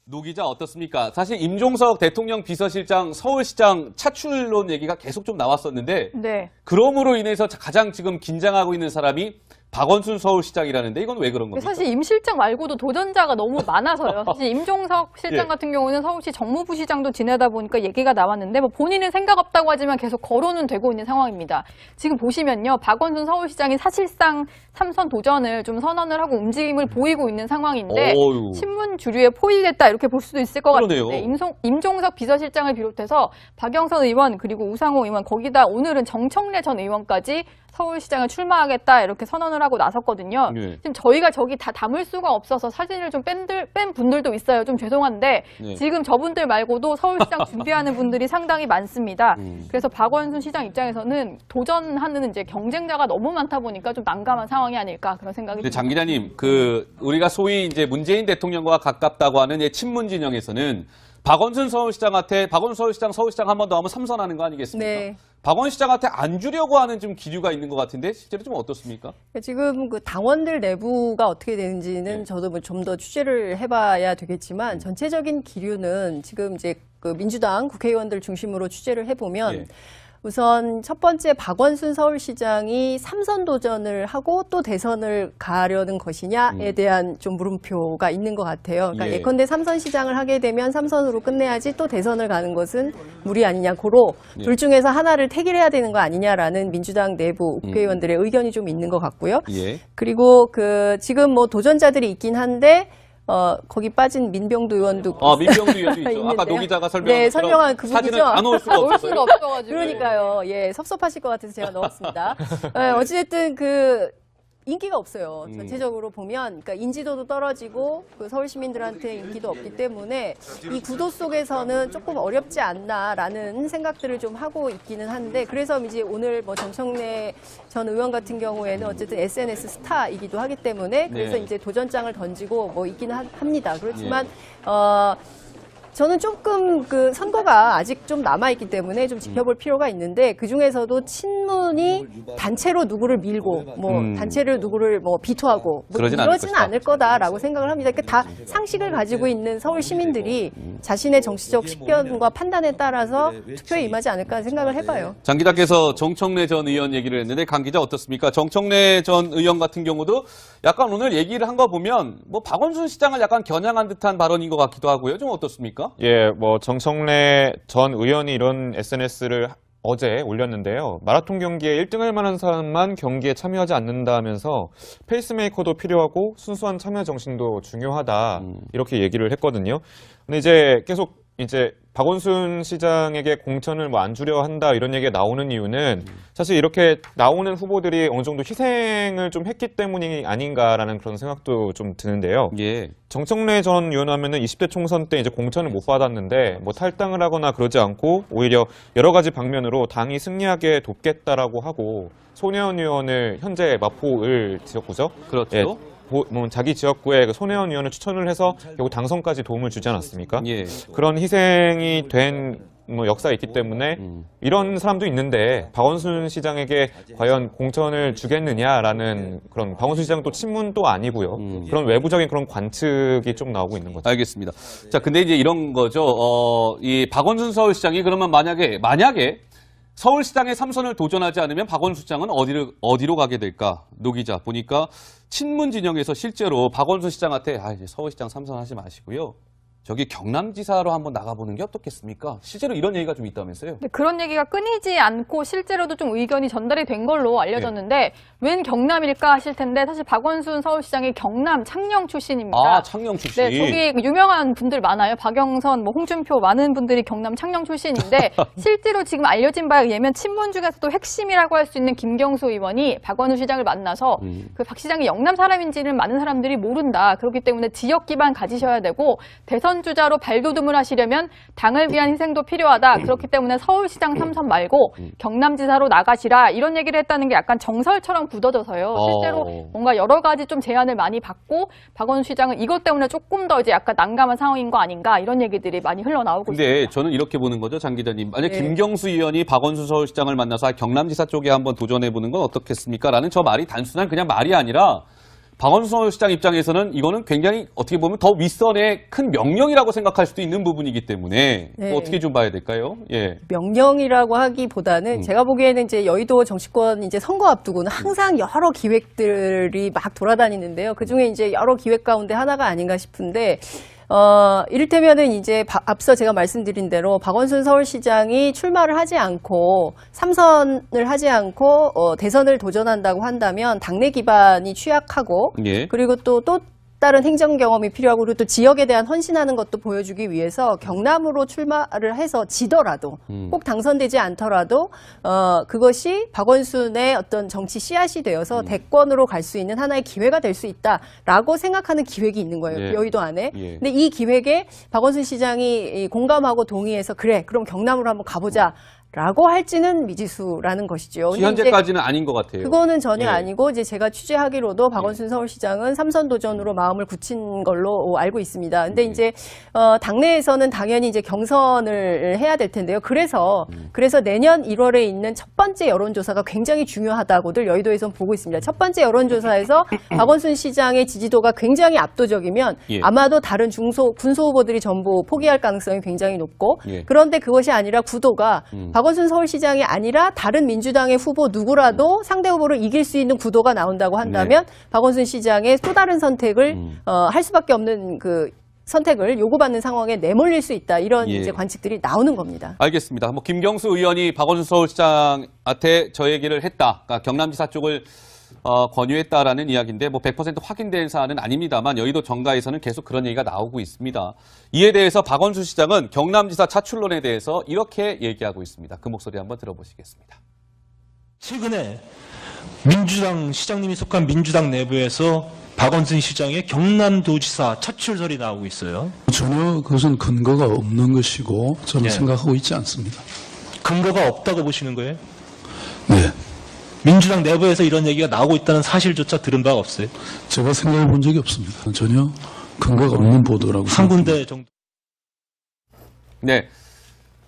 노 기자 어떻습니까? 사실 임종석 대통령 비서실장 서울시장 차출론 얘기가 계속 좀 나왔었는데 네. 그럼으로 인해서 가장 지금 긴장하고 있는 사람이 박원순 서울시장이라는데 이건 왜 그런 겁니까? 사실 임 실장 말고도 도전자가 너무 많아서요. 사실 임종석 실장 예. 같은 경우는 서울시 정무부시장도 지내다 보니까 얘기가 나왔는데 뭐 본인은 생각 없다고 하지만 계속 거론은 되고 있는 상황입니다. 지금 보시면요. 박원순 서울시장이 사실상 3선 도전을 좀 선언을 하고 움직임을 보이고 있는 상황인데 어휴. 신문 주류에 포위됐다 이렇게 볼 수도 있을 것 그러네요. 같은데 임종석 비서실장을 비롯해서 박영선 의원 그리고 우상호 의원 거기다 오늘은 정청래 전 의원까지 서울시장을 출마하겠다 이렇게 선언을 하고 나섰거든요. 네. 지금 저희가 저기 다 담을 수가 없어서 사진을 좀 뺀 분들도 있어요. 좀 죄송한데 네. 지금 저분들 말고도 서울시장 준비하는 분들이 상당히 많습니다. 그래서 박원순 시장 입장에서는 도전하는 이제 경쟁자가 너무 많다 보니까 좀 난감한 상황이 아닐까 그런 생각이 근데 듭니다. 장 기자님, 우리가 소위 이제 문재인 대통령과 가깝다고 하는 친문 진영에서는 박원순 서울시장한테 서울시장 한 번 더 하면 3선하는 거 아니겠습니까? 네. 박원 시장한테 안 주려고 하는 좀 기류가 있는 것 같은데 실제로 좀 어떻습니까? 지금 그 당원들 내부가 어떻게 되는지는 네. 저도 좀 더 취재를 해봐야 되겠지만 전체적인 기류는 지금 이제 그 민주당 국회의원들 중심으로 취재를 해보면 예. 우선 첫 번째 박원순 서울시장이 3선 도전을 하고 또 대선을 가려는 것이냐에 대한 좀 물음표가 있는 것 같아요. 그러니까 예. 예컨대 3선 시장을 하게 되면 3선으로 끝내야지 또 대선을 가는 것은 무리 아니냐. 고로 예. 둘 중에서 하나를 택일해야 되는 거 아니냐라는 민주당 내부 국회의원들의 의견이 좀 있는 것 같고요. 예. 그리고 지금 뭐 도전자들이 있긴 한데 거기 빠진 민병두 의원도 민병두 의원도 있죠. 아까 있는데요. 노 기자가 설명한 네, 것처럼 설명한 그 사진을 분이죠. 다 넣을 수가 올 없어요. 수가 없어가지고. 그러니까요. 예, 섭섭하실 것 같아서 제가 넣었습니다. 어찌됐든 인기가 없어요. 전체적으로 보면, 그러니까 인지도도 떨어지고 서울 시민들한테 인기도 없기 때문에 이 구도 속에서는 조금 어렵지 않나라는 생각들을 좀 하고 있기는 한데, 그래서 이제 오늘 뭐 정청래 전 의원 같은 경우에는 어쨌든 SNS 스타이기도 하기 때문에 그래서 네. 이제 도전장을 던지고 뭐 있기는 합니다. 그렇지만 저는 조금 선거가 아직 좀 남아있기 때문에 좀 지켜볼 필요가 있는데 그 중에서도 친문이 단체로 누구를 밀고 단체를 누구를 비토하고 그러진 않을 이러지는 것이다. 않을 거다라고 생각을 합니다. 그러니까 다 상식을 가지고 있는 서울 시민들이 자신의 정치적 식견과 판단에 따라서 투표에 임하지 않을까 생각을 해봐요. 장 기자께서 정청래 전 의원 얘기를 했는데 강 기자 어떻습니까? 정청래 전 의원 같은 경우도 약간 오늘 얘기를 한 거 보면 뭐 박원순 시장을 약간 겨냥한 듯한 발언인 것 같기도 하고요. 좀 어떻습니까? 예, 뭐 정청래 전 의원이 이런 SNS를 어제 올렸는데요. 마라톤 경기에 1등할 만한 사람만 경기에 참여하지 않는다면서 페이스메이커도 필요하고 순수한 참여 정신도 중요하다 이렇게 얘기를 했거든요. 근데 이제 계속 박원순 시장에게 공천을 안 주려 한다 이런 얘기가 나오는 이유는 사실 이렇게 나오는 후보들이 어느 정도 희생을 좀 했기 때문이 아닌가라는 그런 생각도 좀 드는데요. 예. 정청래 전 의원 하면은 20대 총선 때 이제 공천을 못 받았는데 뭐 탈당을 하거나 그러지 않고 오히려 여러 가지 방면으로 당이 승리하게 돕겠다라고 하고 손혜원 의원을 현재 마포을 지역구죠. 그렇죠. 예, 자기 지역구에 손혜원 의원을 추천을 해서 결국 당선까지 도움을 주지 않았습니까? 예. 그런 희생이 된 역사가 있기 때문에 이런 사람도 있는데 박원순 시장에게 과연 공천을 주겠느냐라는 그런 박원순 시장도 친문도 아니고요. 그런 외부적인 그런 관측이 좀 나오고 있는 거죠. 알겠습니다. 자, 근데 이제 이런 거죠. 이 박원순 서울시장이 그러면 만약에 서울시장에 3선을 도전하지 않으면 박원순 시장은 어디로 가게 될까? 노 기자 보니까 친문 진영에서 실제로 박원순 시장한테 이제 서울시장 3선 하지 마시고요. 저기 경남지사로 한번 나가보는 게 어떻겠습니까? 실제로 이런 얘기가 좀 있다면서요? 네, 그런 얘기가 끊이지 않고 실제로도 좀 의견이 전달이 된 걸로 알려졌는데 웬 경남일까 하실 텐데 사실 박원순 서울시장이 경남 창녕 출신입니다. 아, 창녕 출신. 네, 저기 유명한 분들 많아요. 박영선, 홍준표 많은 분들이 경남 창녕 출신인데 실제로 지금 알려진 바에 의하면 친문 중에서도 핵심이라고 할 수 있는 김경수 의원이 박원순 시장을 만나서 박 시장이 영남 사람인지는 많은 사람들이 모른다. 그렇기 때문에 지역 기반 가지셔야 되고 대선 주자로 발돋움을 하시려면 당을 위한 희생도 필요하다. 그렇기 때문에 서울시장 3선 말고 경남지사로 나가시라. 이런 얘기를 했다는 게 약간 정설처럼 굳어져서요. 실제로 뭔가 여러 가지 좀 제안을 많이 받고 박원순 시장은 이것 때문에 조금 더 약간 난감한 상황인 거 아닌가 이런 얘기들이 많이 흘러나오고 있습니다. 근데 저는 이렇게 보는 거죠, 장 기자님. 만약 네. 김경수 의원이 박원순 서울시장을 만나서 경남지사 쪽에 한번 도전해보는 건 어떻겠습니까? 라는 저 말이 단순한 그냥 말이 아니라 박원순 서울시장 입장에서는 이거는 굉장히 어떻게 보면 더 윗선의 큰 명령이라고 생각할 수도 있는 부분이기 때문에 네. 또 어떻게 좀 봐야 될까요? 예. 명령이라고 하기보다는 제가 보기에는 이제 여의도 정치권 이제 선거 앞두고는 항상 여러 기획들이 막 돌아다니는데요. 그 중에 이제 여러 기획 가운데 하나가 아닌가 싶은데, 이를테면은 이제 앞서 제가 말씀드린 대로 박원순 서울시장이 출마를 하지 않고 삼선을 하지 않고 대선을 도전한다고 한다면 당내 기반이 취약하고 예. 그리고 또 다른 행정 경험이 필요하고 그리고 또 지역에 대한 헌신하는 것도 보여주기 위해서 경남으로 출마를 해서 지더라도 꼭 당선되지 않더라도 그것이 박원순의 어떤 정치 씨앗이 되어서 대권으로 갈 수 있는 하나의 기회가 될 수 있다라고 생각하는 기획이 있는 거예요. 예. 여의도 안에. 예. 근데 이 기획에 박원순 시장이 공감하고 동의해서 그래 그럼 경남으로 한번 가보자. 라고 할지는 미지수라는 것이죠. 근데 현재까지는 아닌 것 같아요. 그거는 전혀 예. 아니고 이제 제가 취재하기로도 박원순 서울시장은 삼선 도전으로 마음을 굳힌 걸로 알고 있습니다. 근데 이제 당내에서는 당연히 이제 경선을 해야 될 텐데요. 그래서 내년 1월에 있는 첫 번째 여론조사가 굉장히 중요하다고들 여의도에선 보고 있습니다. 첫 번째 여론조사에서 박원순 시장의 지지도가 굉장히 압도적이면 예. 아마도 다른 군소 후보들이 전부 포기할 가능성이 굉장히 높고 예. 그런데 그것이 아니라 구도가 박원순 서울시장이 아니라 다른 민주당의 후보 누구라도 상대 후보를 이길 수 있는 구도가 나온다고 한다면 박원순 시장의 또 다른 선택을 할 수밖에 없는 그 선택을 요구받는 상황에 내몰릴 수 있다. 이런 예. 이제 관측들이 나오는 겁니다. 알겠습니다. 뭐 김경수 의원이 박원순 서울시장한테 저 얘기를 했다. 그러니까 경남지사 쪽을 권유했다라는 이야기인데 뭐 100% 확인된 사안은 아닙니다만 여의도 정가에서는 계속 그런 얘기가 나오고 있습니다. 이에 대해서 박원순 시장은 경남지사 차출론에 대해서 이렇게 얘기하고 있습니다. 그 목소리 한번 들어보시겠습니다. 최근에 민주당 시장님이 속한 민주당 내부에서 박원순 시장의 경남도지사 차출설이 나오고 있어요. 전혀 그것은 근거가 없는 것이고 저는 네. 생각하고 있지 않습니다. 근거가 없다고 보시는 거예요? 네, 민주당 내부에서 이런 얘기가 나오고 있다는 사실조차 들은 바가 없어요. 제가 생각해 본 적이 없습니다. 전혀 근거가 없는 보도라고 한 생각합니다. 군데 정도. 네.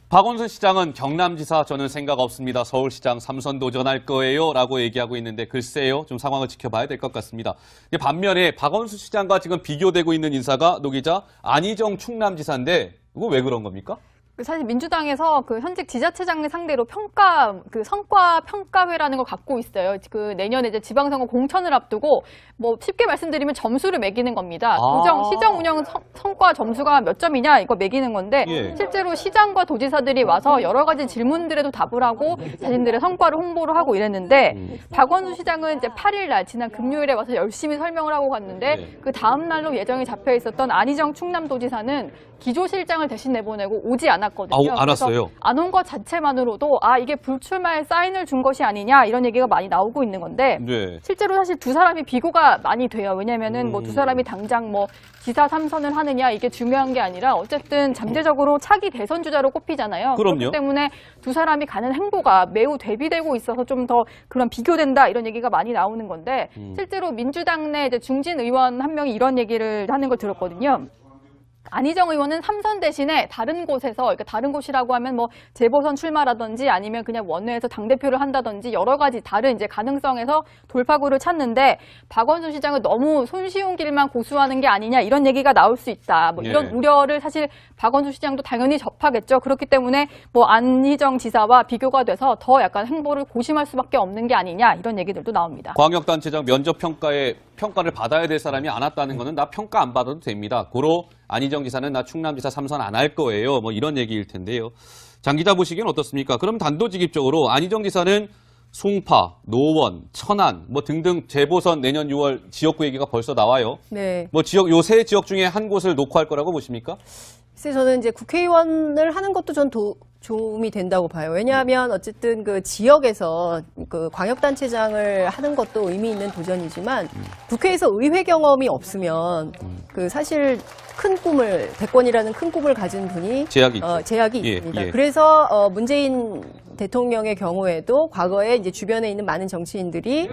박원순 시장은 경남지사 저는 생각 없습니다. 서울시장 삼선 도전할 거예요. 라고 얘기하고 있는데 글쎄요. 좀 상황을 지켜봐야 될 것 같습니다. 반면에 박원순 시장과 지금 비교되고 있는 인사가 노 기자 안희정 충남지사인데 이거 왜 그런 겁니까? 사실 민주당에서 그 현직 지자체장을 상대로 성과 평가회라는 걸 갖고 있어요. 그 내년에 이제 지방선거 공천을 앞두고 뭐 쉽게 말씀드리면 점수를 매기는 겁니다. 시정 운영 성과 점수가 몇 점이냐 이거 매기는 건데 예. 실제로 시장과 도지사들이 와서 여러 가지 질문들에도 답을 하고 자신들의 성과를 홍보를 하고 이랬는데 박원순 시장은 이제 8일 날 지난 금요일에 와서 열심히 설명을 하고 갔는데 그 다음 날로 예정이 잡혀 있었던 안희정 충남도지사는 기조실장을 대신 내보내고 오지 않았거든요. 안 왔어요. 안 온 것 자체만으로도 이게 불출마에 사인을 준 것이 아니냐 이런 얘기가 많이 나오고 있는 건데 네. 실제로 사실 두 사람이 비교가 많이 돼요. 왜냐면은 뭐 두 사람이 당장 뭐 지사 3선을 하느냐 이게 중요한 게 아니라 어쨌든 잠재적으로 차기 대선 주자로 꼽히잖아요. 그럼요. 그렇기 때문에 두 사람이 가는 행보가 매우 대비되고 있어서 좀 더 그런 비교된다 이런 얘기가 많이 나오는 건데 실제로 민주당 내 이제 중진 의원 한 명이 이런 얘기를 하는 걸 들었거든요. 안희정 의원은 3선 대신에 다른 곳에서, 그러니까 다른 곳이라고 하면 뭐 재보선 출마라든지 아니면 그냥 원내에서 당대표를 한다든지 여러 가지 다른 이제 가능성에서 돌파구를 찾는데 박원순 시장은 너무 손쉬운 길만 고수하는 게 아니냐 이런 얘기가 나올 수 있다. 뭐 이런 우려를 사실 박원순 시장도 당연히 접하겠죠. 그렇기 때문에 뭐 안희정 지사와 비교가 돼서 더 약간 행보를 고심할 수밖에 없는 게 아니냐 이런 얘기들도 나옵니다. 광역단체장 평가를 받아야 될 사람이 안 왔다는 거는 나 평가 안 받아도 됩니다. 고로 안희정 지사는 나 충남지사 3선 안 할 거예요. 뭐 이런 얘기일 텐데요. 장 기자 보시기엔 어떻습니까? 그럼 단도직입적으로 안희정 지사는 송파, 노원, 천안 뭐 등등 재보선 내년 6월 지역구 얘기가 벌써 나와요. 네. 뭐 요 세 지역 중에 한 곳을 놓고 할 거라고 보십니까? 글쎄 저는 이제 국회의원을 하는 것도 전 도움이 된다고 봐요. 왜냐하면 어쨌든 그 지역에서 그 광역단체장을 하는 것도 의미 있는 도전이지만 국회에서 의회 경험이 없으면 그 사실 대권이라는 큰 꿈을 가진 분이 제약이 있습니다. 예. 그래서 문재인 대통령의 경우에도 과거에 이제 주변에 있는 많은 정치인들이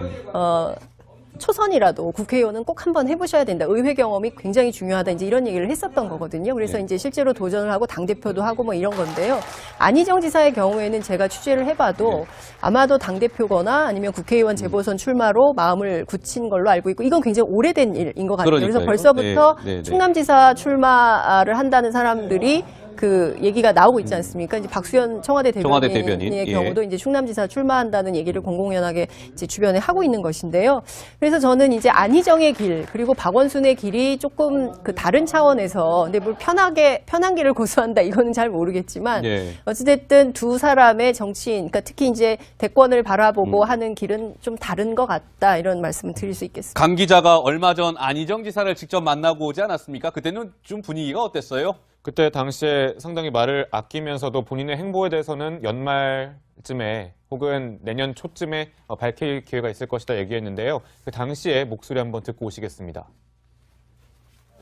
초선이라도 국회의원은 꼭 한번 해보셔야 된다. 의회 경험이 굉장히 중요하다. 이제 이런 얘기를 했었던 거거든요. 그래서 이제 실제로 도전을 하고 당대표도 하고 뭐 이런 건데요. 안희정 지사의 경우에는 제가 취재를 해봐도 아마도 당대표거나 아니면 국회의원 재보선 출마로 마음을 굳힌 걸로 알고 있고 이건 굉장히 오래된 일인 것 같아요. 그래서 그러니까요. 벌써부터 네. 충남지사 출마를 한다는 사람들이 그 얘기가 나오고 있지 않습니까? 이제 박수현 청와대 대변인의 예. 경우도 이제 충남지사 출마한다는 얘기를 공공연하게 이제 주변에 하고 있는 것인데요. 그래서 저는 이제 안희정의 길 그리고 박원순의 길이 조금 그 다른 차원에서 근데 뭘 편한 길을 고수한다 이거는 잘 모르겠지만 예. 어찌됐든 두 사람의 정치인, 그러니까 특히 이제 대권을 바라보고 하는 길은 좀 다른 것 같다 이런 말씀을 드릴 수 있겠습니다. 강 기자가 얼마 전 안희정 지사를 직접 만나고 오지 않았습니까? 그때는 좀 분위기가 어땠어요? 그때 당시에 상당히 말을 아끼면서도 본인의 행보에 대해서는 연말쯤에 혹은 내년 초쯤에 밝힐 기회가 있을 것이다 얘기했는데요. 그 당시에 목소리 한번 듣고 오시겠습니다.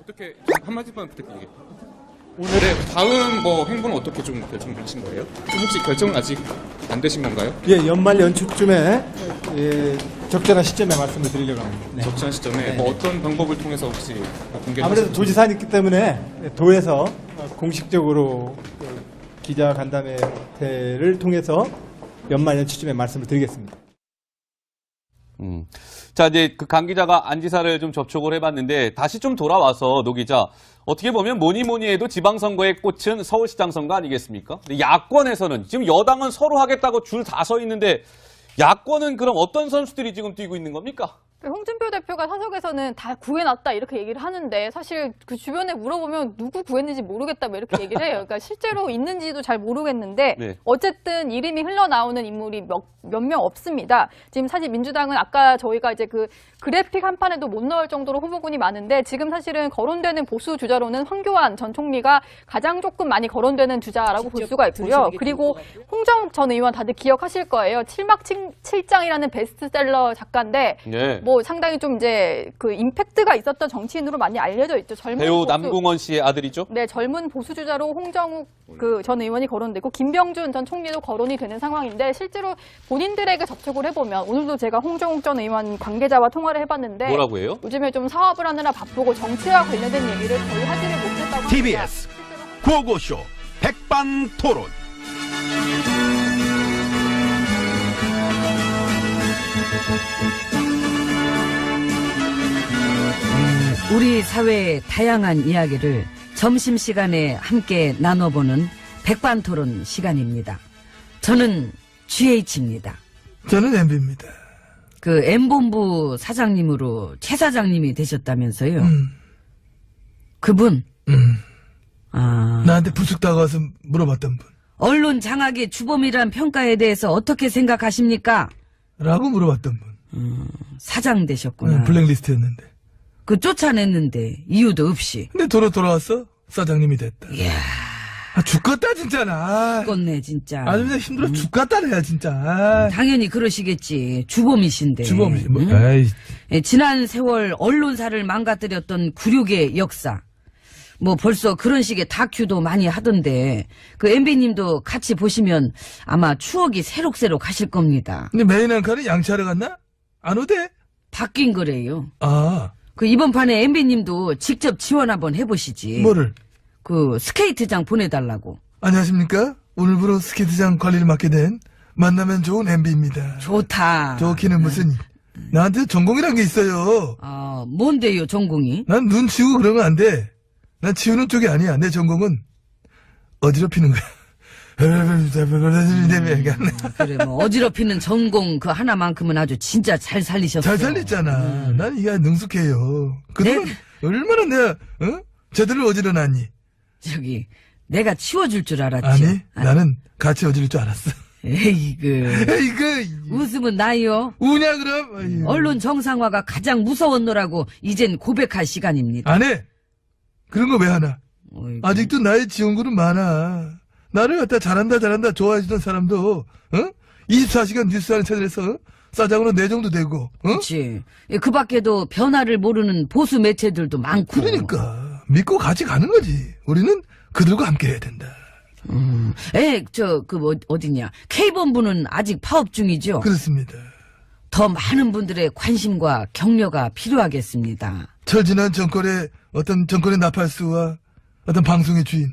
어떻게 한마디만 부탁드리겠습니다. 오늘의 다음 뭐 행보는 어떻게 좀 결정하신 거예요? 좀 혹시 결정은 아직 안 되신 건가요? 예, 연말 연초쯤에 적절한 시점에 말씀을 드리려고 합니다. 네. 적절한 시점에 뭐 어떤 방법을 통해서 혹시 공개를 아무래도 하실지. 도지사였기 때문에 도에서 공식적으로 기자 간담회를 통해서 연말 연초쯤에 말씀을 드리겠습니다. 자, 이제 그 강 기자가 안 지사를 좀 접촉을 해봤는데 다시 좀 돌아와서 노 기자 어떻게 보면 뭐니 해도 지방선거의 꽃은 서울시장 선거 아니겠습니까? 근데 야권에서는 지금 여당은 서로 하겠다고 줄 다 서 있는데 야권은 그럼 어떤 선수들이 지금 뛰고 있는 겁니까? 홍준표 대표가 사석에서는 다 구해놨다 이렇게 얘기를 하는데 사실 그 주변에 물어보면 누구 구했는지 모르겠다 뭐 이렇게 얘기를 해요. 그러니까 실제로 있는지도 잘 모르겠는데 네. 어쨌든 이름이 흘러나오는 인물이 몇 명 없습니다. 지금 사실 민주당은 아까 저희가 이제 그 그래픽 한 판에도 못 넣을 정도로 후보군이 많은데 지금 사실은 거론되는 보수 주자로는 황교안 전 총리가 가장 조금 많이 거론되는 주자라고 볼 수가 있고요. 그리고 홍정욱 전 의원 다들 기억하실 거예요. 칠막칠장이라는 베스트셀러 작가인데 네. 뭐 상당히 좀 이제 그 임팩트가 있었던 정치인으로 많이 알려져 있죠. 젊은 배우 보수, 남궁원 씨의 아들이죠? 네, 젊은 보수 주자로 홍정욱 그 전 의원이 거론되고 김병준 전 총리도 거론이 되는 상황인데 실제로 본인들에게 접촉을 해보면 오늘도 제가 홍정욱 전 의원 관계자와 통화를 해봤는데 뭐라고 해요? 요즘에 좀 사업을 하느라 바쁘고 정치와 관련된 얘기를 거의 하지를 못했다고 TBS 구호고쇼 백반토론. 우리 사회의 다양한 이야기를 점심시간에 함께 나눠보는 백반토론 시간입니다. 저는 GH입니다. 저는 MB입니다. 그 M본부 사장님으로 최 사장님이 되셨다면서요? 그분? 나한테 부숙 다가와서 물어봤던 분. 언론 장악의 주범이란 평가에 대해서 어떻게 생각하십니까? 라고 물어봤던 분. 사장 되셨구나. 블랙리스트였는데. 그 쫓아냈는데 이유도 없이. 근데 돌아왔어? 사장님이 됐다. 이야. 죽겠다 진짜 나. 죽겠네 진짜. 아주 그냥 힘들어 죽겠다 내가 진짜. 당연히 그러시겠지. 주범이신데. 주범이 뭐. 응? 아이. 예, 지난 세월 언론사를 망가뜨렸던 굴욕의 역사. 뭐 벌써 그런 식의 다큐도 많이 하던데 그 MB님도 같이 보시면 아마 추억이 새록새록 하실 겁니다. 근데 메인 앵커는 양치하러 갔나? 안 오대? 바뀐 거래요. 아. 그 이번 판에 MB님도 직접 지원 한번 해보시지. 뭐를? 그 스케이트장 보내달라고. 안녕하십니까? 오늘부로 스케이트장 관리를 맡게 된 만나면 좋은 MB입니다. 좋다. 좋기는 무슨 나한테 전공이란 게 있어요. 아, 뭔데요 전공이? 난 눈 치우고 그러면 안 돼. 난 치우는 쪽이 아니야. 내 전공은 어지럽히는 거야. 그래 뭐 어지럽히는 전공 그 하나만큼은 아주 진짜 잘 살리셨어. 잘 살렸잖아. 난 이게 능숙해요. 그동안 얼마나 내가 쟤들을 어지러놨니? 저기 내가 치워줄 줄 알았지. 아니 나는 같이 어지를 줄 알았어. 에이그 에이그 웃으면 나요. 우냐 그럼? 어이구. 언론 정상화가 가장 무서웠노라고 이젠 고백할 시간입니다. 안 해. 그런 거 왜 하나? 어이구. 아직도 나의 지원군은 많아. 나를 갖다 잘한다 좋아해주던 사람도 24시간 뉴스하는 채널에서 싸장으로 내정도 되고 그렇지. 그 밖에도 변화를 모르는 보수 매체들도 많고. 그러니까 믿고 같이 가는 거지. 우리는 그들과 함께 해야 된다. 어디냐. K본부는 아직 파업 중이죠? 그렇습니다. 더 많은 분들의 관심과 격려가 필요하겠습니다. 철지난 정권의 어떤 정권의 나팔수와 어떤 방송의 주인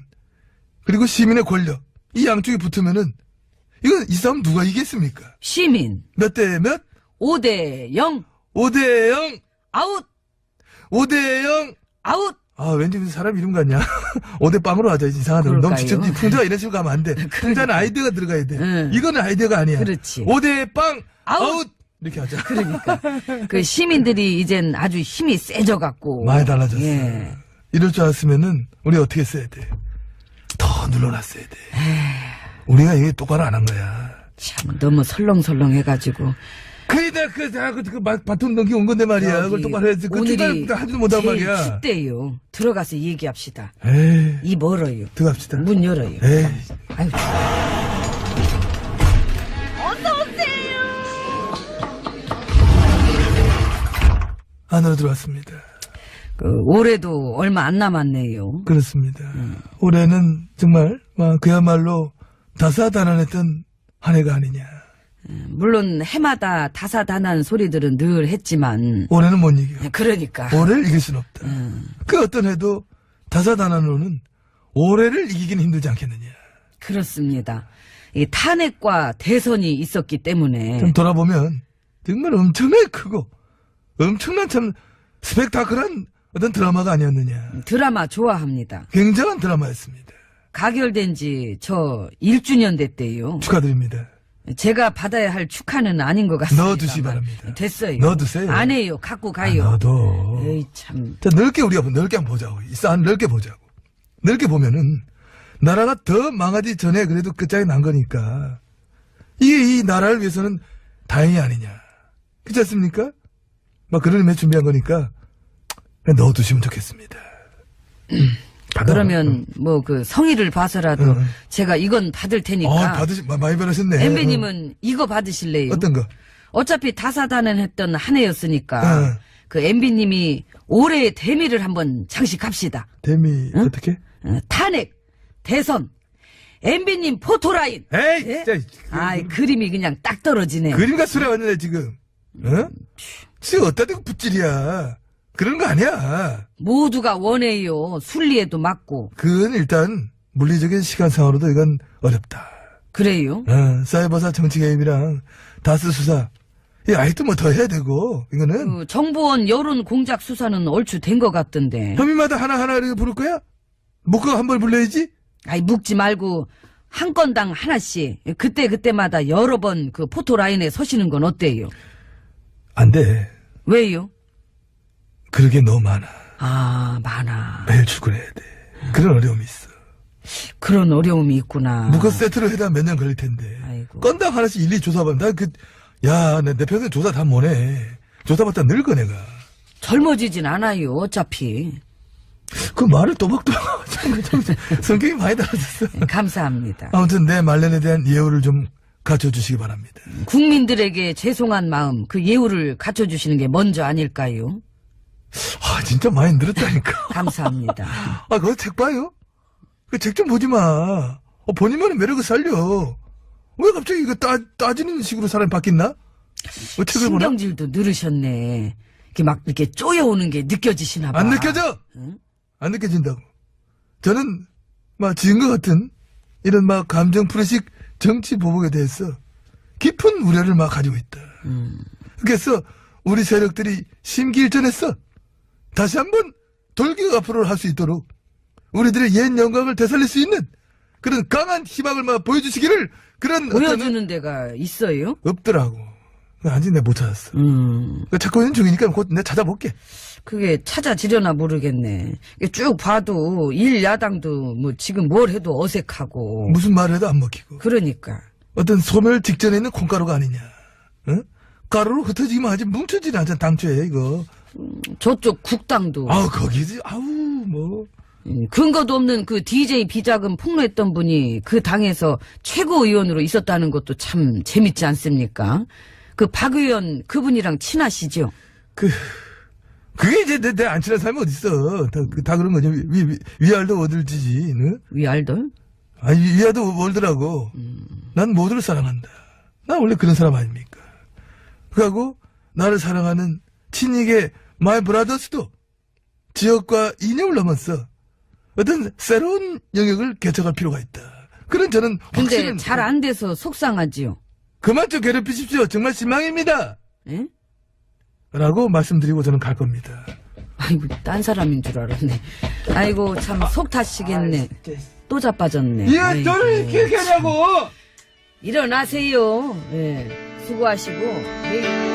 그리고 시민의 권력 이 양쪽이 붙으면은 이건 이 싸움 누가 이기겠습니까? 시민 몇 대 몇? 5대0 5대0 아웃 5대0 아웃. 아 왠지 무슨 사람 이름 같냐 5대 빵으로 하자 이상하다 너무 그럴까요? 지쳤지 풍자가 이런 식으로 가면 안돼 풍자는 아이디어가 들어가야 돼 이거는 아이디어가 아니야 그렇지. 5대 빵 아웃. 아웃 이렇게 하자 그러니까 그 시민들이 이젠 아주 힘이 세져 갖고 많이 달라졌어 예. 이럴 줄 알았으면은 우리 어떻게 했어야 돼? 더 눌러놨어야 돼 우리가 이게 똑바로 안 한 거야 참 너무 설렁설렁 해가지고 그 바톤 넘기 온 건데 말이야 그걸 똑바로 해야지 그 오늘이 하지도 못한 제일 말이야 춥대요. 들어가서 얘기합시다. 에이 이 멀어요. 들어갑시다 문 열어요. 에이 아유, 안으로 들어왔습니다 올해도 얼마 안 남았네요. 그렇습니다. 올해는 정말 그야말로 다사다난했던 한 해가 아니냐. 물론 해마다 다사다난 소리들은 늘 했지만 올해는 못 이겨. 그러니까 올해를 이길 순 없다. 그 어떤 해도 다사다난으로는 올해를 이기기는 힘들지 않겠느냐. 그렇습니다. 이 탄핵과 대선이 있었기 때문에 좀 돌아보면 정말 엄청나게 크고 엄청난 참 스펙타클한 어떤 드라마가 아니었느냐. 드라마 좋아합니다. 굉장한 드라마였습니다. 가결된 지 저 1주년 됐대요. 축하드립니다. 제가 받아야 할 축하는 아닌 것 같습니다. 넣어두시기 바랍니다. 됐어요. 넣어두세요. 안 해요. 갖고 가요. 넣어도. 에이 참. 자, 넓게 한번 보자고. 이 싸움 넓게 보자고. 넓게 보면은 나라가 더 망하기 전에 그래도 끝장이 난 거니까 이게 이 나라를 위해서는 다행이 아니냐. 그렇지 않습니까? 그런 의미에 준비한 거니까 그냥 넣어두시면 좋겠습니다. 그러면 그 성의를 봐서라도 제가 이건 받을 테니까. 많이 받으셨네. 엠비님은 이거 받으실래요? 어떤 거? 어차피 다사다난했던 한 해였으니까 그 엠비님이 올해의 대미를 한번 장식합시다. 대미 어떻게? 탄핵, 대선, 엠비님 포토라인. 에이 진짜. 아이 그림이 그냥 딱 떨어지네. 그림과 술에 왔네 지금. 지금 어디다 대고 붓질이야. 그런 거 아니야. 모두가 원해요. 순리에도 맞고. 그건 일단 물리적인 시간상으로도 이건 어렵다. 그래요? 사이버사 정치 개입이랑 다스 수사. 이 아직도 더 해야 되고 이거는 정보원 여론 공작 수사는 얼추 된 것 같던데. 혐의마다 하나하나 이렇게 부를 거야? 묶어 한 번 불러야지? 아이 묶지 말고 한 건당 하나씩 그때마다 여러 번 그 포토라인에 서시는 건 어때요? 안 돼. 왜요? 그러게 너무 많아. 아 많아. 매일 출근해야 돼. 그런 어려움이 있어. 그런 어려움이 있구나. 묶어 세트로 해다 몇 년 걸릴 텐데. 아이고. 건당 하나씩 일일이 조사받으면 내 평생 조사 다 못해. 조사받다 늙어 내가. 젊어지진 않아요 어차피. 그 말을 또박또박 성격이 많이 달라졌어. 감사합니다. 아무튼 내 말년에 대한 예우를 좀 갖춰주시기 바랍니다. 국민들에게 죄송한 마음 그 예우를 갖춰주시는 게 먼저 아닐까요? 진짜 많이 늘었다니까. 감사합니다. 그거 책 봐요? 그 책 좀 보지 마. 본인만의 매력을 살려. 왜 갑자기 이거 따지는 식으로 사람이 바뀌나? 책을 보나? 신경질도 늘으셨네. 이렇게 막 이렇게 쪼여오는 게 느껴지시나 봐. 안 느껴져? 응? 안 느껴진다고. 저는 지금과 같은 이런 감정 프레식 정치 보복에 대해서 깊은 우려를 가지고 있다. 그래서 우리 세력들이 심기일전했어. 다시 한번 돌격 앞으로 할 수 있도록 우리들의 옛 영광을 되살릴 수 있는 그런 강한 희망을 보여주시기를 그런 보여주는 데가 있어요? 없더라고. 아직 내가 못 찾았어. 찾고 있는 중이니까 곧 내가 찾아볼게. 그게 찾아지려나 모르겠네. 쭉 봐도 일야당도 지금 뭘 해도 어색하고. 무슨 말을 해도 안 먹히고. 그러니까. 어떤 소멸 직전에 있는 콩가루가 아니냐. 응? 가루로 흩어지기만 하지 뭉쳐지는 않잖아 당초에 이거. 저쪽 국당도. 거기지. 근거도 없는 그 DJ 비자금 폭로했던 분이 그 당에서 최고위원으로 있었다는 것도 참 재밌지 않습니까? 그 박 의원 그분이랑 친하시죠? 그게 이제 내 안 친한 사람이 어딨어. 다 그런 거죠. 위알도 얻을지지. 응? 위알돌? 위알도 월더라고. 난 모두를 사랑한다. 난 원래 그런 사람 아닙니까? 그리고 나를 사랑하는 친이계 마이 브라더스도 지역과 이념을 넘어서 어떤 새로운 영역을 개척할 필요가 있다. 그런 저는 근데 확신은 잘 안 돼서 속상하지요. 그만 좀 괴롭히십시오. 정말 실망입니다. 예? 라고 말씀드리고 저는 갈 겁니다. 아이고, 딴 사람인 줄 알았네. 아이고, 참 속 타시겠네. 또 자빠졌네. 예, 저를 이렇게 하냐고! 일어나세요. 예. 수고하시고. 내일...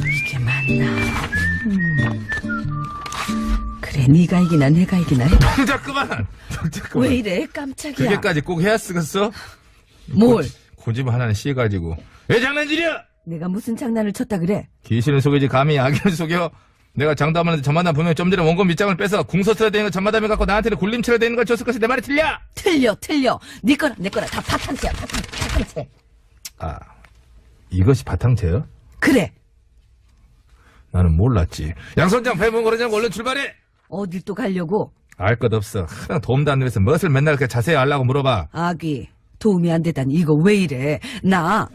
이게 맞나? 그래, 네가 이기나 내가 이기나 해. 동작 그만! 동작 그만. 왜 이래? 깜짝이야. 그게까지 꼭 해야 쓰겠어? 뭘? 고집 하나는 씌가지고. 왜 장난질이야? 내가 무슨 장난을 쳤다 그래? 귀신을 속이지 감히 아기를 속여. 내가 장담하는데 전마담 분명히 좀 전에 원금 밑장을 빼서 궁서스라 되는 거 전마담이 갖고 나한테는 굴림치라 되는 걸 줬을 것이 내 말이 틀려? 틀려. 네 거랑 내 거랑 다 바탕채야, 바탕채. 아, 이것이 바탕채요? 그래. 나는 몰랐지. 양선장 배문 거래장 얼른 출발해! 어딜 또 가려고? 알 것 없어. 하나 도움도 안 되면서 무엇을 맨날 그렇게 자세히 알라고 물어봐. 아기, 도움이 안 되다니 이거 왜 이래? 나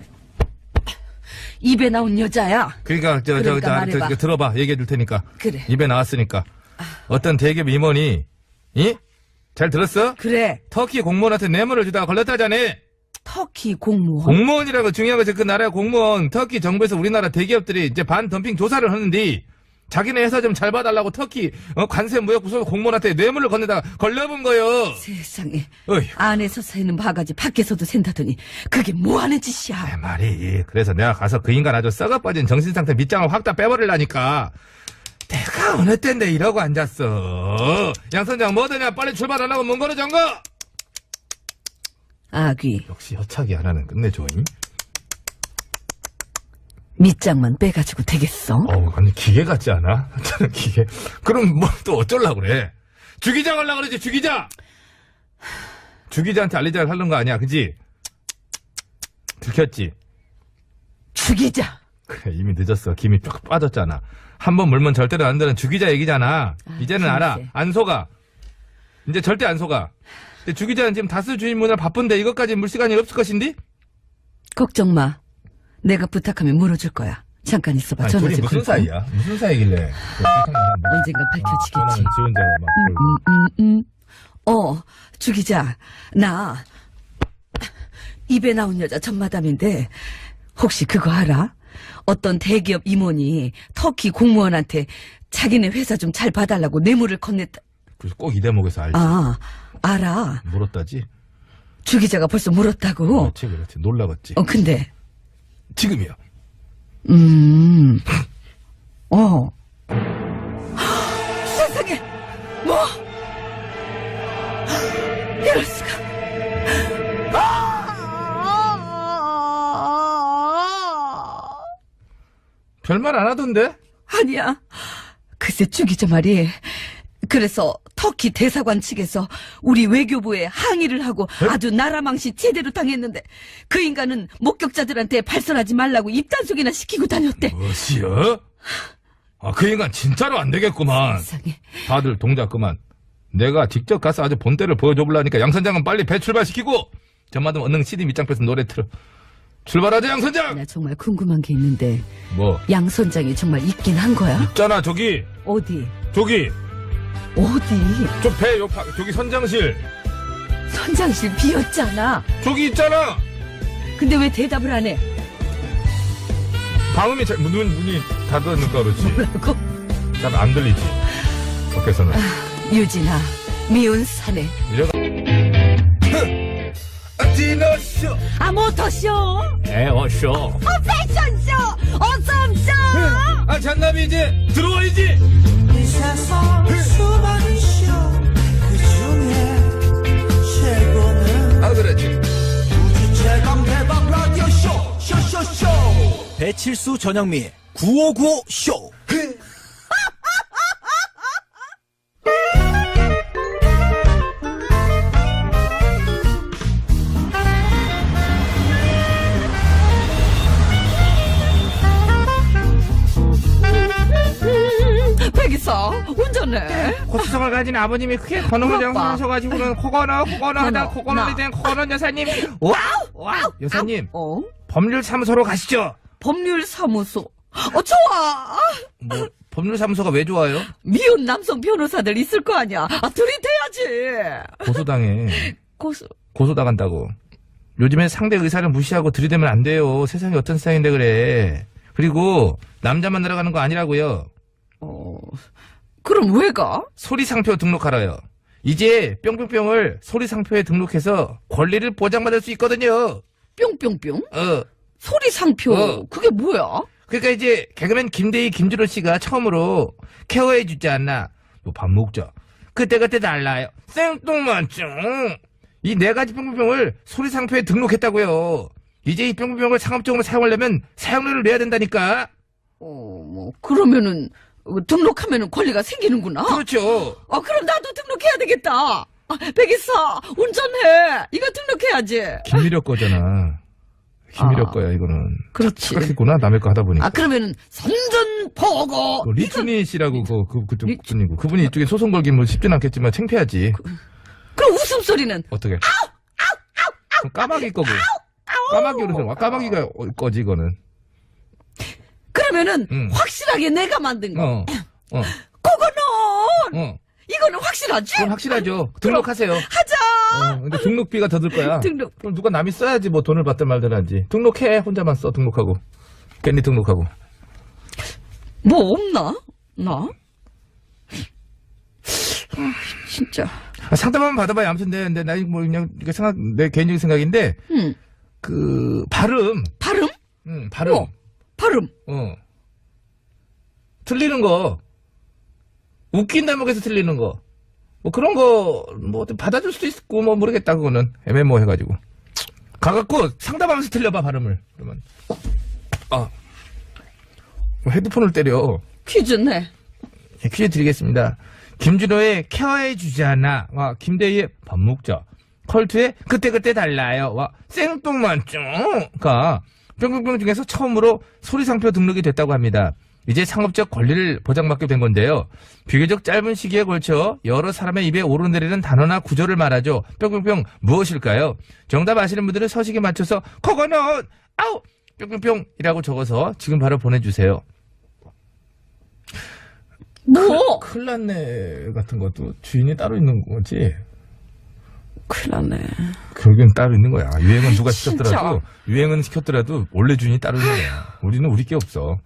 입에 나온 여자야. 그러니까 말해봐. 들어봐. 얘기해 줄 테니까. 그래. 입에 나왔으니까. 어떤 대기업 임원이 잘 들었어? 그래. 터키 공무원한테 뇌물을 주다가 걸렸다잖아. 터키 공무원? 공무원이라고 중요한 것이 그 나라의 공무원. 터키 정부에서 우리나라 대기업들이 이제 반덤핑 조사를 하는데 자기네 회사 좀 잘 봐달라고 터키 관세 무역 부서 공무원한테 뇌물을 건네다가 걸려본 거요. 세상에. 어휴. 안에서 새는 바가지 밖에서도 샌다더니 그게 뭐하는 짓이야. 내 말이. 그래서 내가 가서 그 인간 아주 썩어 빠진 정신상태 밑장을 확 다 빼버리려니까. 내가 어느 때인데 이러고 앉았어. 양선장 뭐더냐 빨리 출발하려고 문 걸어 잠궈. 아귀. 역시 여차기 하나는 끝내줘. 밑장만 빼가지고 되겠어? 아니 기계 같지 않아? 저는 기계. 그럼 뭐 또 어쩌려고 그래? 주기자 하려고 그러지 주기자. 주기자한테 알리자를 하는 거 아니야 그지? 들켰지? 주기자. 그래 이미 늦었어. 김이 쭉 빠졌잖아. 한 번 물면 절대로 안 되는 주기자 얘기잖아. 이제는 알아. 안 속아. 이제 절대 안 속아. 근데 주기자는 지금 다스 주인문을 바쁜데 이것까지 물 시간이 없을 것인데? 걱정 마. 내가 부탁하면 물어줄 거야. 잠깐 있어봐. 아니, 전화 둘이 좀 무슨 걸고. 사이야? 무슨 사이길래? 언젠가 밝혀지겠지. 지원자가 막. 주기자. 나 입에 나온 여자 전마담인데 혹시 그거 알아? 어떤 대기업 임원이 터키 공무원한테 자기네 회사 좀 잘 봐달라고 뇌물을 건넸다. 꼭 이 대목에서 알지. 아, 알아. 물었다지? 주기자가 벌써 물었다고? 그렇지. 놀라웠지. 근데 지금이요. 세상에, 뭐? 이럴 수가. 별말 안 하던데? 아니야. 글쎄 주기자 말이. 그래서 터키 대사관 측에서 우리 외교부에 항의를 하고 아주 나라망신 제대로 당했는데 그 인간은 목격자들한테 발설하지 말라고 입단속이나 시키고 다녔대. 무엇이요? 그 인간 진짜로 안 되겠구만. 세상에. 다들 동작 그만. 내가 직접 가서 아주 본때를 보여줘보려니까 양선장은 빨리 배 출발시키고 전마담 얼른 CD 밑장 빼서 노래 틀어. 출발하자 양선장. 나 정말 궁금한 게 있는데 뭐? 양선장이 정말 있긴 한 거야? 있잖아 저기. 어디? 저기. 어디? 저 배 저기 선장실. 선장실 비었잖아. 저기 있잖아. 근데 왜 대답을 안 해? 방음이 문이 닫으니까 그렇지. 뭐라고? 잘 안 들리지. 밖에서는. 유진아, 미운 사내. 디너쇼. 모터쇼. 에어쇼. 패션쇼. 어썸쇼. 잔남이 이제 들어와야지. 이 세상 수많은 쇼그 중에 최고는 그렇지. 우주 최강 대박 라디오 쇼 배칠수 전영미 9595 쇼. 백이사, 잘하네. 고수성을 가진 아버님이 크게 건어물 부럽다. 장사하셔가지고는 코건어 하다 코건어리 된 코건 여사님. 와우 여사님. 법률사무소로 가시죠. 법률사무소. 좋아. 뭐 법률사무소가 왜 좋아요? 미혼 남성 변호사들 있을 거 아니야. 들이대야지. 고소당해. 고소. 고소당한다고. 요즘엔 상대 의사를 무시하고 들이대면 안 돼요. 세상이 어떤 세상인데 그래. 그리고 남자 만나러 가는 거 아니라고요. 그럼 왜 가? 소리상표 등록하러요. 이제 뿅뿅뿅을 소리상표에 등록해서 권리를 보장받을 수 있거든요. 뿅뿅뿅? 소리상표. 그게 뭐야? 그러니까 이제 개그맨 김대희 김준호 씨가 처음으로 케어해 주지 않나. 뭐 밥 먹자. 그때 달라요. 생뚱맞죠. 이 네 가지 뿅뿅뿅을 소리상표에 등록했다고요. 이제 이 뿅뿅뿅을 상업적으로 사용하려면 사용료를 내야 된다니까. 그러면은 등록하면은 권리가 생기는구나. 그렇죠. 그럼 나도 등록해야 되겠다. 백이사 운전해. 이거 등록해야지. 김미력 거잖아. 김미력 거야 이거는. 그렇지. 착각했구나 남의 거 하다 보니까. 그러면은 선전포고. 리춘희 씨라고 그쪽 분이고 그분이 이쪽에 소송 걸기 뭐 쉽진 않겠지만 창피하지. 그럼 웃음소리는 어떻게? 까마귀 거고. 까마귀 그러세요. 까마귀가 거지 이거는. 그러면은 확실하게 내가 만든 거. 그거는 이거는 확실하지? 그건 확실하죠. 등록하세요. 하자. 근데 등록비가 더 들 거야. 등록. 그럼 누가 남이 써야지 뭐 돈을 받든 말든 하지. 등록해. 혼자만 써 등록하고. 괜히 등록하고. 뭐 없나? 나? 진짜. 상담 한번 받아봐요. 아무튼 근데 나 뭐 그냥 이게 내 개인적인 생각인데. 발음. 발음? 발음. 발음. 틀리는 거. 웃긴 대목에서 틀리는 거. 뭐 그런 거, 뭐 받아줄 수도 있고, 뭐 모르겠다, 그거는. 애매모호해가지고. 가갖고 상담하면서 틀려봐, 발음을. 그러면. 헤드폰을 때려. 퀴즈네. 퀴즈 드리겠습니다. 김준호의 케어해주지 않아. 김대희의 밥 먹자. 컬투의 그때 달라요. 생뚱맞죠가 뿅뿅뿅 중에서 처음으로 소리상표 등록이 됐다고 합니다. 이제 상업적 권리를 보장받게 된 건데요. 비교적 짧은 시기에 걸쳐 여러 사람의 입에 오르내리는 단어나 구조를 말하죠. 뿅뿅뿅 무엇일까요? 정답 아시는 분들은 서식에 맞춰서 그거는 뿅뿅뿅이라고 적어서 지금 바로 보내주세요. 뭐? 큰일 났네 같은 것도 주인이 따로 있는 거지. 큰일 났네. 결국엔 따로 있는 거야. 유행은 누가 시켰더라도 유행은 시켰더라도 원래 주인이 따로 있는 거야. 우리는 우리 게 없어.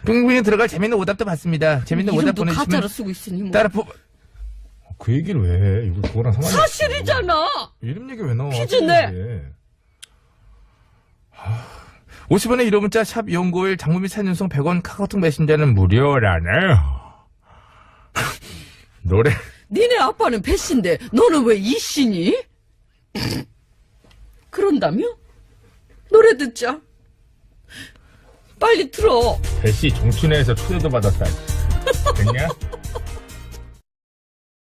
뿅뿅뿅에 들어갈 재밌는 오답도 받습니다. 재밌는 오답 보내주시면 가짜로 쓰고 있으니 뭐. 따라 그 얘기를 왜 해? 이거 그거랑 상관이 없어. 사실이잖아. 이름 얘기 왜 나와? 퀴즈네. 50원의 1호 문자 샵 연구일 장문 및 사진 연속 100원 카카오톡 메신저는 무료라네. 노래. 니네 아빠는 배씨인데 너는 왜 이씨니? 그런다며? 노래 듣자. 빨리 틀어. 배씨 정춘회에서 초대도 받았다. 됐냐?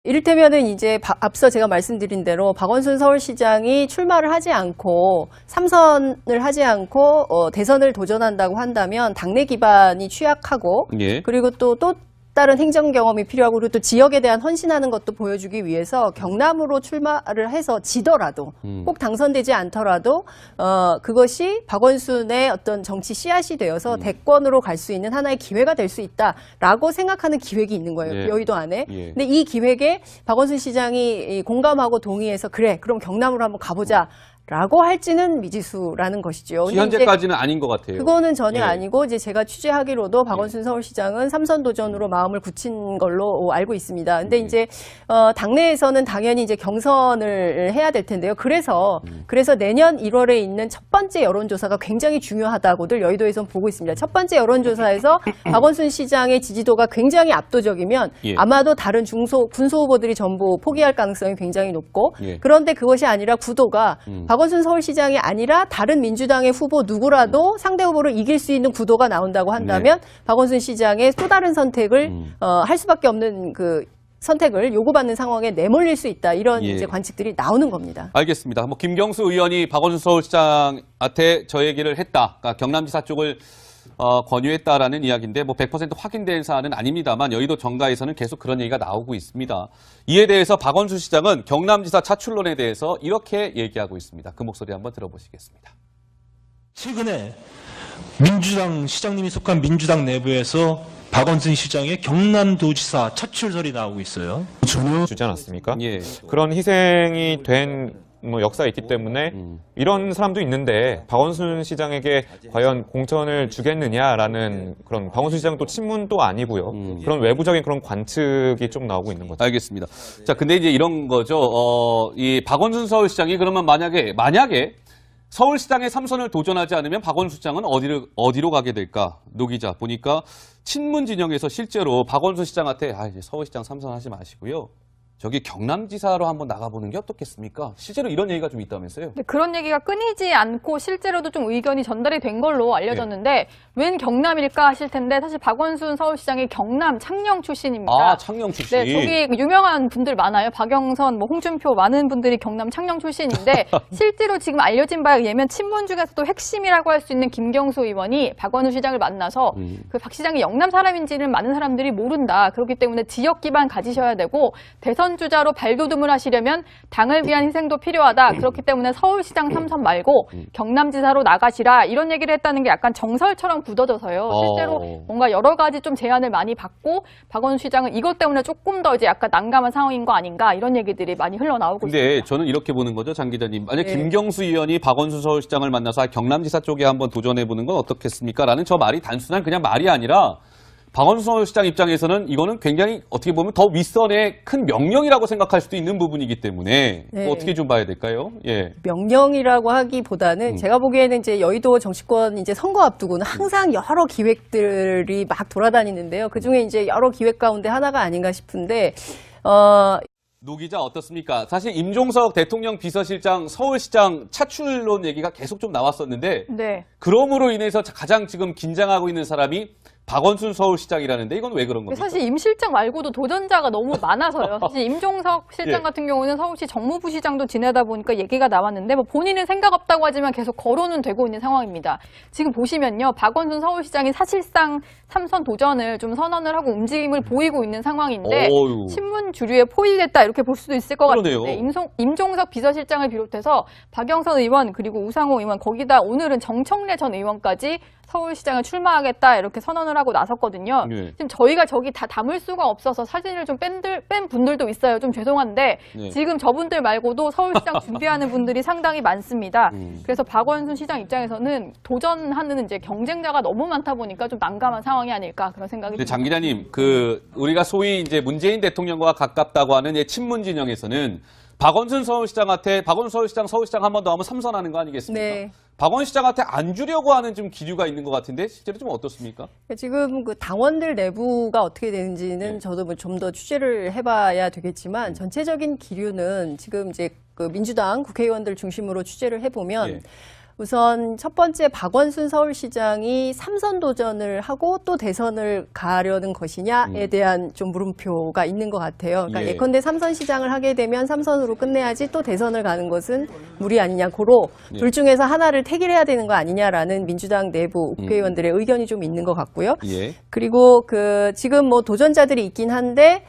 이를테면은 이제 앞서 제가 말씀드린 대로 박원순 서울시장이 출마를 하지 않고 3선을 하지 않고 대선을 도전한다고 한다면 당내 기반이 취약하고 그리고 또 다른 행정 경험이 필요하고 그리고 또 지역에 대한 헌신하는 것도 보여주기 위해서 경남으로 출마를 해서 지더라도 꼭 당선되지 않더라도 그것이 박원순의 어떤 정치 씨앗이 되어서 대권으로 갈 수 있는 하나의 기회가 될 수 있다라고 생각하는 기획이 있는 거예요. 여의도 안에. 근데 이 기획에 박원순 시장이 공감하고 동의해서 그래 그럼 경남으로 한번 가보자. 라고 할지는 미지수라는 것이죠. 현재까지는 아닌 것 같아요. 그거는 전혀 아니고 이제 제가 취재하기로도 박원순 서울시장은 3선 도전으로 마음을 굳힌 걸로 알고 있습니다. 근데 이제 당내에서는 당연히 이제 경선을 해야 될 텐데요. 그래서 내년 1월에 있는 첫 번째 여론조사가 굉장히 중요하다고들 여의도에서는 보고 있습니다. 첫 번째 여론조사에서 박원순 시장의 지지도가 굉장히 압도적이면 아마도 다른 군소 후보들이 전부 포기할 가능성이 굉장히 높고 그런데 그것이 아니라 구도가 박원순 서울시장이 아니라 다른 민주당의 후보 누구라도 상대 후보를 이길 수 있는 구도가 나온다고 한다면 박원순 시장의 또 다른 선택을 할 수밖에 없는 그 선택을 요구받는 상황에 내몰릴 수 있다. 이런 이제 관측들이 나오는 겁니다. 알겠습니다. 김경수 의원이 박원순 서울시장한테 저 얘기를 했다. 그러니까 경남지사 쪽을 권유했다라는 이야기인데 뭐 100% 확인된 사안은 아닙니다만 여의도 정가에서는 계속 그런 얘기가 나오고 있습니다. 이에 대해서 박원순 시장은 경남지사 차출론에 대해서 이렇게 얘기하고 있습니다. 그 목소리 한번 들어보시겠습니다. 최근에 민주당 시장님이 속한 민주당 내부에서 박원순 시장의 경남도지사 차출설이 나오고 있어요. 전혀 주지 않았습니까? 예. 그런 희생이 된 역사가 있기 때문에 이런 사람도 있는데 박원순 시장에게 과연 공천을 주겠느냐라는 그런 박원순 시장 또 친문도 아니고요. 그런 외부적인 그런 관측이 좀 나오고 있는 거죠. 알겠습니다. 자, 근데 이제 이런 거죠. 이 박원순 서울시장이 그러면 만약에 서울시장에 3선을 도전하지 않으면 박원순 시장은 어디로 가게 될까? 노 기자 보니까 친문 진영에서 실제로 박원순 시장한테 이제 서울시장 3선 하지 마시고요. 저기 경남지사로 한번 나가보는 게 어떻겠습니까? 실제로 이런 얘기가 좀 있다면서요? 네, 그런 얘기가 끊이지 않고 실제로도 좀 의견이 전달이 된 걸로 알려졌는데 웬 경남일까 하실 텐데 사실 박원순 서울시장이 경남 창녕 출신입니다. 아, 창녕 출신. 네, 저기 유명한 분들 많아요. 박영선, 홍준표 많은 분들이 경남 창녕 출신인데 실제로 지금 알려진 바에 의하면 친문 중에서도 핵심이라고 할 수 있는 김경수 의원이 박원순 시장을 만나서 그 박 시장이 영남 사람인지는 많은 사람들이 모른다. 그렇기 때문에 지역 기반 가지셔야 되고 대선 주자로 발돋움을 하시려면 당을 위한 희생도 필요하다. 그렇기 때문에 서울시장 3선 말고 경남지사로 나가시라. 이런 얘기를 했다는 게 약간 정설처럼 굳어져서요. 실제로 뭔가 여러 가지 좀 제안을 많이 받고 박원순 시장은 이것 때문에 조금 더 이제 약간 난감한 상황인 거 아닌가 이런 얘기들이 많이 흘러나오고 있습니다. 근데 저는 이렇게 보는 거죠, 장 기자님. 만약 네. 김경수 의원이 박원순 서울시장을 만나서 경남지사 쪽에 한번 도전해보는 건 어떻겠습니까? 라는 저 말이 단순한 그냥 말이 아니라 박원순 서울시장 입장에서는 이거는 굉장히 어떻게 보면 더 윗선의 큰 명령이라고 생각할 수도 있는 부분이기 때문에 네. 어떻게 좀 봐야 될까요? 예. 명령이라고 하기보다는 제가 보기에는 이제 여의도 정치권 이제 선거 앞두고는 항상 여러 기획들이 막 돌아다니는데요. 그 중에 이제 여러 기획 가운데 하나가 아닌가 싶은데, 노 기자 어떻습니까? 사실 임종석 대통령 비서실장 서울시장 차출론 얘기가 계속 좀 나왔었는데 네. 그럼으로 인해서 가장 지금 긴장하고 있는 사람이 박원순 서울시장이라는데 이건 왜 그런 겁니까? 사실 임 실장 말고도 도전자가 너무 많아서요. 사실 임종석 실장 예. 같은 경우는 서울시 정무부시장도 지내다 보니까 얘기가 나왔는데 뭐 본인은 생각 없다고 하지만 계속 거론은 되고 있는 상황입니다. 지금 보시면요. 박원순 서울시장이 사실상 3선 도전을 좀 선언을 하고 움직임을 보이고 있는 상황인데 어휴. 신문 주류에 포위됐다 이렇게 볼 수도 있을 것 그러네요. 같은데 임종석 비서실장을 비롯해서 박영선 의원 그리고 우상호 의원 거기다 오늘은 정청래 전 의원까지 서울시장을 출마하겠다 이렇게 선언을 하고 나섰거든요. 네. 지금 저희가 저기 다 담을 수가 없어서 사진을 좀 뺀 분들도 있어요. 좀 죄송한데 네. 지금 저분들 말고도 서울시장 준비하는 분들이 상당히 많습니다. 그래서 박원순 시장 입장에서는 도전하는 이제 경쟁자가 너무 많다 보니까 좀 난감한 상황이 아닐까 그런 생각이 근데 듭니다. 장 기자님, 우리가 소위 이제 문재인 대통령과 가깝다고 하는 친문 진영에서는 박원순 서울시장한테 서울시장 한 번 더 하면 3선하는 거 아니겠습니까? 네. 박원순 시장한테 안 주려고 하는 좀 기류가 있는 것 같은데 실제로 좀 어떻습니까? 지금 그 당원들 내부가 어떻게 되는지는 저도 뭐 좀 더 취재를 해봐야 되겠지만 전체적인 기류는 지금 이제 그 민주당 국회의원들 중심으로 취재를 해보면 예. 우선 첫 번째 박원순 서울시장이 3선 도전을 하고 또 대선을 가려는 것이냐에 대한 좀 물음표가 있는 것 같아요. 그러니까 예. 예컨대 3선 시장을 하게 되면 3선으로 끝내야지 또 대선을 가는 것은 무리 아니냐. 고로 예. 둘 중에서 하나를 택일해야 되는 거 아니냐라는 민주당 내부 국회의원들의 의견이 좀 있는 것 같고요. 예. 그리고 지금 뭐 도전자들이 있긴 한데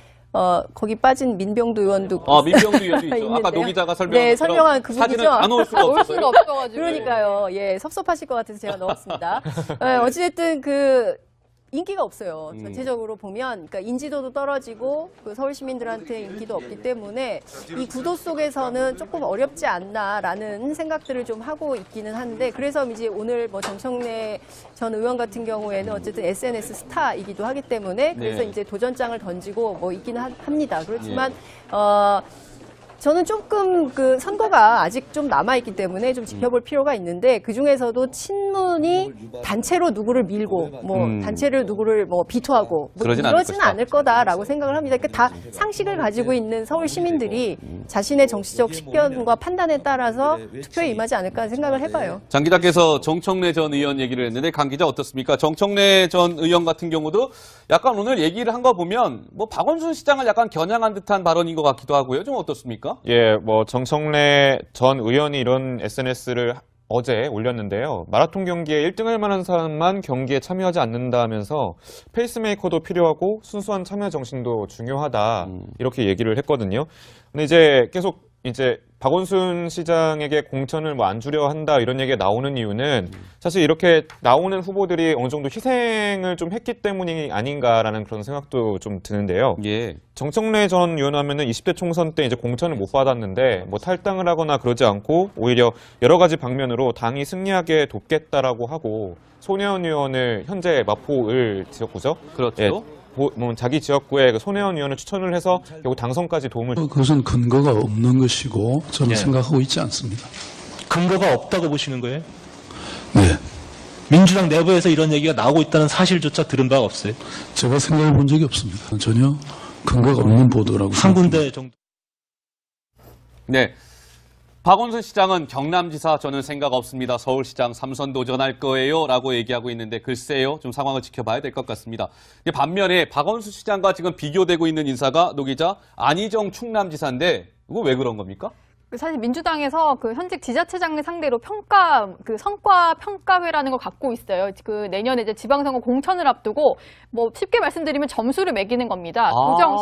거기 빠진 민병두 의원도 민병두 의원도 있죠. 아까 있는데요. 노 기자가 설명한 네, 설명한 그분이죠. 사진을 안 넣을 수가 올 없어요. 수가 없어가지고. 그러니까요. 예, 섭섭하실 것 같아서 제가 넣었습니다. 어찌됐든 인기가 없어요. 전체적으로 보면, 그러니까 인지도도 떨어지고 서울 시민들한테 인기도 없기 때문에 이 구도 속에서는 조금 어렵지 않나라는 생각들을 좀 하고 있기는 한데 그래서 이제 오늘 뭐 정청래 전 의원 같은 경우에는 어쨌든 SNS 스타이기도 하기 때문에 그래서 네. 이제 도전장을 던지고 뭐 있기는 합니다. 그렇지만 저는 조금 선거가 아직 좀 남아있기 때문에 좀 지켜볼 필요가 있는데 그 중에서도 친문이 단체로 누구를 밀고 단체를 누구를 비토하고 그러진 이러지는 않을 않을 거다라고 생각을 합니다. 그러니까 다 상식을 가지고 있는 서울 시민들이 자신의 정치적 식견과 판단에 따라서 투표에 임하지 않을까 하는 생각을 해봐요. 장 기자께서 정청래 전 의원 얘기를 했는데 강 기자 어떻습니까? 정청래 전 의원 같은 경우도 약간 오늘 얘기를 한 거 보면 박원순 시장을 약간 겨냥한 듯한 발언인 것 같기도 하고요. 좀 어떻습니까? 예, 정청래 전 의원이 이런 SNS를 어제 올렸는데요. 마라톤 경기에 1등할 만한 사람만 경기에 참여하지 않는다 하면서 페이스메이커도 필요하고 순수한 참여 정신도 중요하다. 이렇게 얘기를 했거든요. 근데 이제 계속 이제 박원순 시장에게 공천을 뭐 안 주려 한다 이런 얘기가 나오는 이유는 사실 이렇게 나오는 후보들이 어느 정도 희생을 좀 했기 때문이 아닌가라는 그런 생각도 좀 드는데요. 예. 정청래 전 의원 하면은 20대 총선 때 이제 공천을 못 받았는데 뭐 탈당을 하거나 그러지 않고 오히려 여러 가지 방면으로 당이 승리하게 돕겠다라고 하고 손혜원 의원을 현재 마포을 지역구죠. 그렇죠. 예, 자기 지역구에 그 손혜원 의원을 추천을 해서 결국 당선까지 도움을 그것은 근거가 없는 것이고 저는 네. 생각하고 있지 않습니다. 근거가 없다고 보시는 거예요? 네. 민주당 내부에서 이런 얘기가 나오고 있다는 사실조차 들은 바가 없어요? 제가 생각해 본 적이 없습니다. 전혀 근거가 없는 보도라고 한 군데 정도. 네. 박원순 시장은 경남지사 저는 생각 없습니다. 서울시장 3선 도전할 거예요. 라고 얘기하고 있는데 글쎄요. 좀 상황을 지켜봐야 될 것 같습니다. 반면에 박원순 시장과 지금 비교되고 있는 인사가 노 기자 안희정 충남지사인데 이거 왜 그런 겁니까? 사실 민주당에서 그 현직 지자체장을 상대로 성과 평가회라는 걸 갖고 있어요. 그 내년에 이제 지방선거 공천을 앞두고 뭐 쉽게 말씀드리면 점수를 매기는 겁니다.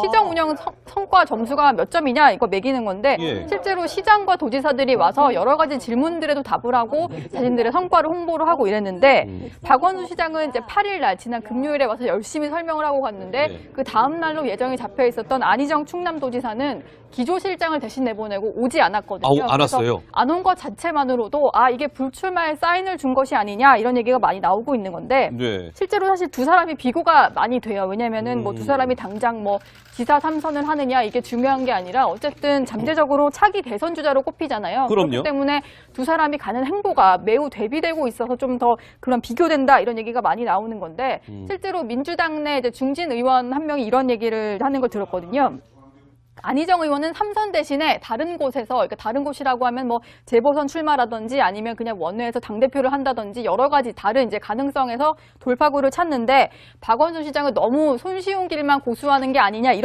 시정 운영 성과 점수가 몇 점이냐 이거 매기는 건데 예. 실제로 시장과 도지사들이 와서 여러 가지 질문들에도 답을 하고 자신들의 성과를 홍보를 하고 이랬는데 박원순 시장은 이제 8일 날 지난 금요일에 와서 열심히 설명을 하고 갔는데 그 다음 날로 예정이 잡혀 있었던 안희정 충남도지사는 기조실장을 대신 내보내고 오지 않았거든요. 안 왔어요. 안 온 것 자체만으로도 이게 불출마에 사인을 준 것이 아니냐 이런 얘기가 많이 나오고 있는 건데 네. 실제로 사실 두 사람이 비교가 많이 돼요. 왜냐면은 뭐 두 사람이 당장 뭐 지사 3선을 하느냐 이게 중요한 게 아니라 어쨌든 잠재적으로 차기 대선 주자로 꼽히잖아요. 그럼요. 그렇기 때문에 두 사람이 가는 행보가 매우 대비되고 있어서 좀 더 그런 비교된다 이런 얘기가 많이 나오는 건데 실제로 민주당 내 이제 중진 의원 한 명이 이런 얘기를 하는 걸 들었거든요. 안희정 의원은 3선 대신에 다른 곳에서, 그러니까 다른 곳이라고 하면 뭐 재보선 출마라든지 아니면 그냥 원내에서 당대표를 한다든지 여러 가지 다른 이제 가능성에서 돌파구를 찾는데 박원순 시장은 너무 손쉬운 길만 고수하는 게 아니냐 이런